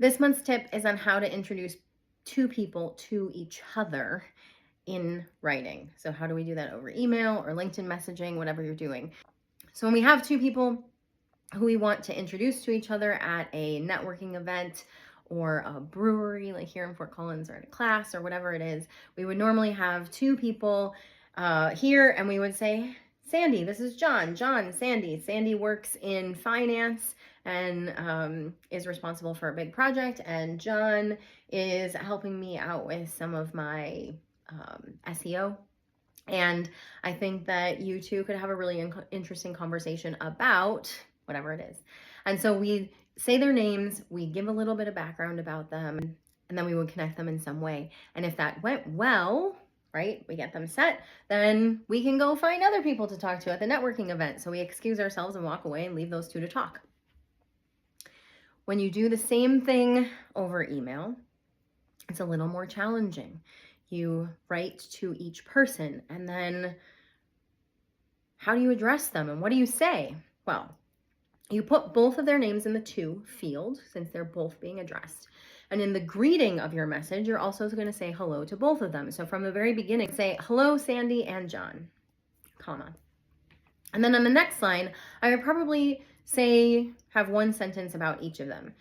This month's tip is on how to introduce two people to each other in writing. So how do we do that over email or LinkedIn messaging, whatever you're doing? So when we have two people who we want to introduce to each other at a networking event or a brewery, like here in Fort Collins, or at a class or whatever it is, we would normally have two people here, and we would say, Sandy, this is John. John, Sandy. Sandy works in finance and is responsible for a big project, and John is helping me out with some of my SEO. And I think that you two could have a really interesting conversation about whatever it is. And so we say their names, we give a little bit of background about them, and then we would connect them in some way. And if that went well, right, we get them set, then we can go find other people to talk to at the networking event. So we excuse ourselves and walk away and leave those two to talk. When you do the same thing over email, it's a little more challenging. You write to each person, and then how do you address them and what do you say? Well, you put both of their names in the to field since they're both being addressed. And in the greeting of your message, you're also going to say hello to both of them. So from the very beginning, say, hello, Sandy and John, comma. And then on the next line, I would probably have one sentence about each of them.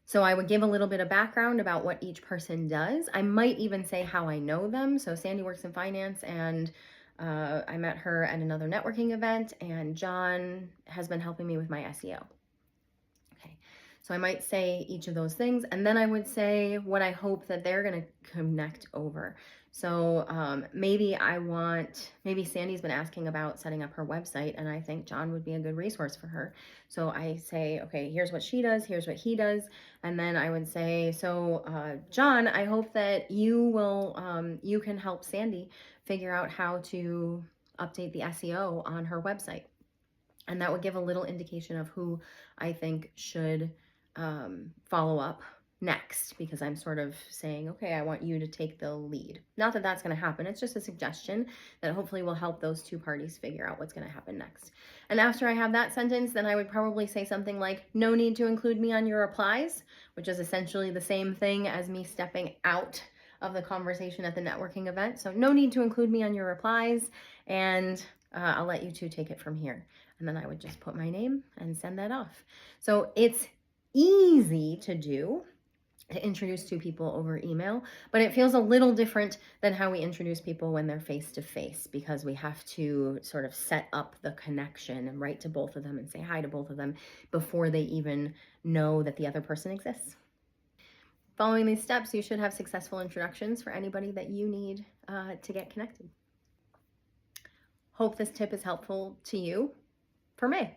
So I would give a little bit of background about what each person does. I might even say how I know them. So Sandy works in finance, and I met her at another networking event, and John has been helping me with my SEO. Okay, so I might say each of those things, and then I would say what I hope that they're going to connect over. So maybe Sandy's been asking about setting up her website, and I think John would be a good resource for her. So I say, okay, here's what she does, here's what he does. And then I would say, so John, I hope that you can help Sandy figure out how to update the SEO on her website. And that would give a little indication of who I think should follow up next, because I'm sort of saying, okay, I want you to take the lead. Not that that's going to happen. It's just a suggestion that hopefully will help those two parties figure out what's going to happen next. And after I have that sentence, then I would probably say something like, no need to include me on your replies, which is essentially the same thing as me stepping out of the conversation at the networking event. So no need to include me on your replies, and I'll let you two take it from here. And then I would just put my name and send that off. So it's easy to do, to introduce two people over email, but it feels a little different than how we introduce people when they're face to face, because we have to sort of set up the connection and write to both of them and say hi to both of them before they even know that the other person exists. Following these steps, you should have successful introductions for anybody that you need to get connected. Hope this tip is helpful to you for May.